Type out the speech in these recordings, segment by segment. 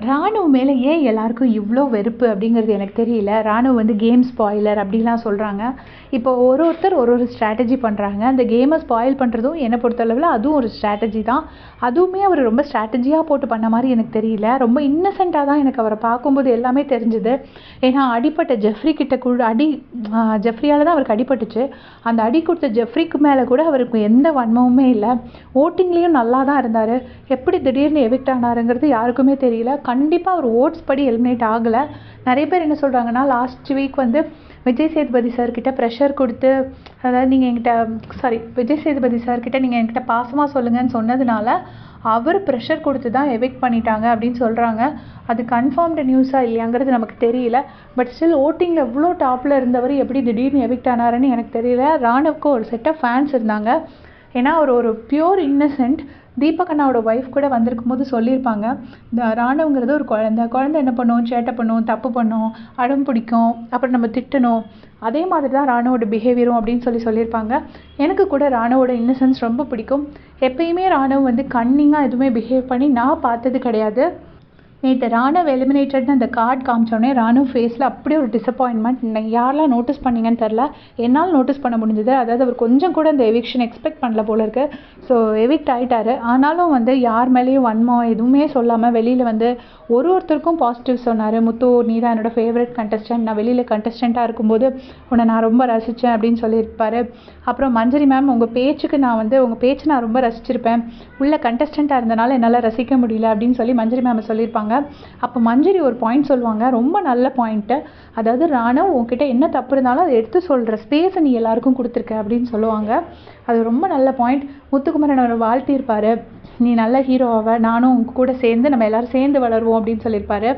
ராணுவ மேலே ஏன் எல்லாருக்கும் இவ்வளோ வெறுப்பு அப்படிங்கிறது எனக்கு தெரியல. ராணுவ வந்து கேம் ஸ்பாயிலர் அப்படிலாம் சொல்கிறாங்க. இப்போ ஒருத்தர் ஒரு ஸ்ட்ராட்டஜி பண்ணுறாங்க. அந்த கேமை ஸ்பாயில் பண்ணுறதும் என்னை பொறுத்தளவில் அதுவும் ஒரு ஸ்ட்ராட்டஜி தான். அதுவுமே அவர் ரொம்ப ஸ்ட்ராட்டஜியாக போட்டு பண்ண மாதிரி எனக்கு தெரியல. ரொம்ப இன்னசென்ட்டாக தான் எனக்கு அவரை பார்க்கும்போது எல்லாமே தெரிஞ்சுது. ஏன்னா அடிப்பட்ட ஜெஃப்ரி கிட்ட கூட ஜெஃப்ரியால் தான் அவருக்கு அடிபட்டுச்சு. அந்த அடி கொடுத்த ஜெஃப்ரிக்கு மேலே கூட அவருக்கு எந்த வன்மமுமே இல்லை. ஓட்டிங்லேயும் நல்லா தான் இருந்தார். எப்படி திடீர்னு எவிக்ட் ஆனாருங்கிறது யாருக்குமே தெரியல. கண்டிப்பாக அவர் ஓட்ஸ் படி எலிமினேட் ஆகலை. நிறைய பேர் என்ன சொல்கிறாங்கன்னா, லாஸ்ட் வீக் வந்து விஜய் சேதுபதி சார்கிட்ட ப்ரெஷர் கொடுத்து, அதாவது விஜய் சேதுபதி சார்கிட்ட நீங்கள் என்கிட்ட பாசமாக சொல்லுங்கன்னு சொன்னதுனால அவர் ப்ரெஷர் கொடுத்து தான் எவிக்ட் பண்ணிட்டாங்க அப்படின்னு சொல்கிறாங்க. அது கன்ஃபார்ம்டு நியூஸாக இல்லையாங்கிறது நமக்கு தெரியல. பட் ஸ்டில் ஓட்டிங்கில் எவ்வளோ டாப்பில் இருந்தவர் எப்படி திடீர்னு எவிக்ட் ஆனாருன்னு எனக்கு தெரியல. ராணுவுக்கு ஒரு செட் ஆஃப் ஃபேன்ஸ் இருந்தாங்க. ஏன்னா அவர் ஒரு பியூர் இன்னசென்ட். தீபக் அண்ணாவோட ஒய்ஃப் கூட வந்திருக்கும் போது சொல்லியிருப்பாங்க, இந்த ராணுவங்கிறது ஒரு குழந்தை என்ன பண்ணும், சேட்டை பண்ணும், தப்பு பண்ணும், அடம் பிடிக்கும், அப்புறம் நம்ம திட்டணும், அதே மாதிரி தான் ராணுவோட பிஹேவியரும் அப்படின்னு சொல்லியிருப்பாங்க. எனக்கு கூட ராணுவோட இன்னசென்ஸ் ரொம்ப பிடிக்கும். எப்பயுமே ராணுவ வந்து கன்னிங்காக எதுவுமே பிஹேவ் பண்ணி நான் பார்த்தது கிடையாது. நேற்று ராணுவ எலிமினேட்டட்னு அந்த கார்டு காமிச்சோடனே ராணுவ ஃபேஸில் அப்படியே ஒரு டிசப்பாயின்மெண்ட். யாரெல்லாம் நோட்டீஸ் பண்ணிங்கன்னு தெரில, என்னால் நோட்டீஸ் பண்ண முடிஞ்சது. அதாவது அவர் கொஞ்சம் கூட இந்த எவிக்ஷன் எக்ஸ்பெக்ட் பண்ணல போல இருக்கு. ஸோ எவிக்ட் ஆகிட்டார். ஆனாலும் வந்து யார் மேலேயும் வன்மம் எதுவுமே சொல்லாமல் வெளியில் வந்து ஒருத்தருக்கும் பாசிட்டிவ் சொன்னார். முத்து, நீ தான் என்னோடய ஃபேவரட் கண்டஸ்டன்ட், நான் வெளியில் கண்டஸ்டண்ட்டாக இருக்கும்போது உன்னை நான் ரொம்ப ரசித்தேன் அப்படின்னு சொல்லியிருப்பார். அப்புறம் மஞ்சரி மேம், உங்கள் பேச்சு நான் ரொம்ப ரசிச்சிருப்பேன், உள்ள கண்டஸ்டண்ட்டாக இருந்தனால என்னால் ரசிக்க முடியல அப்படின்னு சொல்லி மஞ்சரி மேம் சொல்லியிருப்பாங்க. அப்போ மஞ்சரி ஒரு பாயிண்ட் சொல்லுவாங்க, ரொம்ப நல்ல பாயிண்ட்டு. அதாவது ராணுவ உங்ககிட்ட என்ன தப்பு இருந்தாலும் அதை எடுத்து சொல்கிற ஸ்பேஸை நீ எல்லாருக்கும் கொடுத்துருக்க அப்படின்னு சொல்லுவாங்க. அது ரொம்ப நல்ல பாயிண்ட். முத்துக்குமரன் அவர் வாழ்த்தியிருப்பார், நீ நல்ல ஹீரோவாக நானும் உங்க கூட சேர்ந்து நம்ம எல்லோரும் சேர்ந்து வளருவோம் அப்படின்னு சொல்லியிருப்பாரு.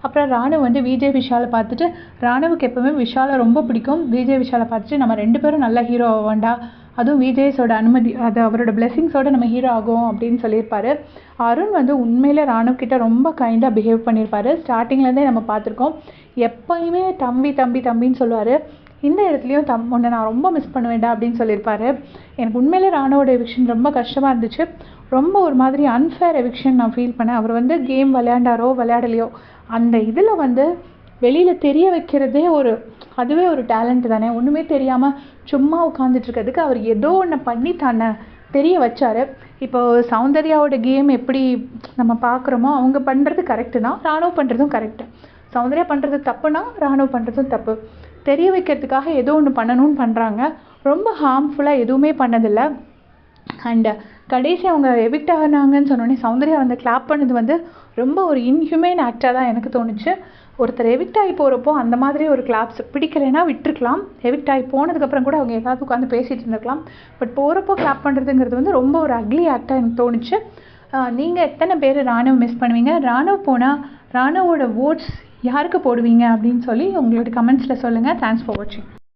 அப்புறம் ராணுவ வந்து விஜய் விஷாலை பார்த்துட்டு, ராணுவுக்கு எப்போவுமே விஷாலை ரொம்ப பிடிக்கும். விஜய் விஷாலை பார்த்துட்டு நம்ம 2 பேரும் நல்ல ஹீரோ ஆவாண்டா, அதுவும் விஜய்ஸோட அனுமதி, அது அவரோட பிளெஸிங்ஸோடு நம்ம ஹீரோ ஆகும் அப்படின்னு சொல்லியிருப்பாரு. அருண் வந்து உண்மையிலே ராணுவக்கிட்ட ரொம்ப கைண்டாக பிஹேவ் பண்ணியிருப்பாரு. ஸ்டார்டிங்லேருந்தே நம்ம பார்த்துருக்கோம். எப்போயுமே தம்பி தம்பி தம்பின்னு சொல்லுவார். இந்த இடத்துலையும் உன்னை நான் ரொம்ப மிஸ் பண்ணுவேன்டா அப்படின்னு சொல்லியிருப்பாரு. எனக்கு உண்மையிலே ராணுவோட எவிக்ஷன் ரொம்ப கஷ்டமாக இருந்துச்சு. ரொம்ப ஒரு மாதிரி அன்ஃபேர் எவிக்ஷன் நான் ஃபீல் பண்ணேன். அவர் வந்து கேம் விளையாண்டாரோ விளையாடலையோ, அந்த இதில் வந்து வெளியில் தெரிய வைக்கிறதே அதுவே ஒரு டேலண்ட் தானே. ஒன்றுமே தெரியாமல் சும்மா உட்காந்துட்ருக்கிறதுக்கு அவர் ஏதோ ஒன்று பண்ணி தானே தெரிய வச்சார். இப்போ சௌந்தர்யாவோட கேம் எப்படி நம்ம பார்க்குறோமோ அவங்க பண்ணுறது கரெக்டு தான், ராணுவ பண்ணுறதும் கரெக்டு. சௌந்தர்யா பண்ணுறது தப்புனா ராணுவ பண்ணுறதும் தப்பு. தெரிய வைக்கிறதுக்காக ஏதோ ஒன்று பண்ணணும்னு பண்ணுறாங்க. ரொம்ப ஹார்ம்ஃபுல்லாக எதுவுமே பண்ணதில்லை. அண்டு கடைசி அவங்க எவிக்ட் ஆனாங்கன்னு சொன்னோடனே சௌந்தர்யா வந்து கிளாப் பண்ணது வந்து ரொம்ப ஒரு இன்ஹியூமேன் ஆக்டாக தான் எனக்கு தோணுச்சு. ஒருத்தர் எவிக்ட் ஆகி போகிறப்போ அந்த மாதிரி ஒரு கிளாப்ஸ் பிடிக்கலைன்னா விட்டுருக்கலாம். எவிக்ட் ஆகி போனதுக்கப்புறம் கூட அவங்க ஏதாவது உட்காந்து பேசிகிட்டு இருந்திருக்கலாம். பட் போகிறப்போ கிளாப் பண்ணுறதுங்கிறது வந்து ரொம்ப ஒரு அக்லி ஆக்டாக எனக்கு தோணுச்சு. நீங்கள் எத்தனை பேர் ராணுவ மிஸ் பண்ணுவீங்க? ராணுவ போனால் ராணுவோட ஓட்ஸ் யாருக்கு போடுவீங்க அப்படின்னு சொல்லி உங்களோட கமெண்ட்ஸில் சொல்லுங்கள். தேங்க்ஸ் ஃபார் வாட்சிங்.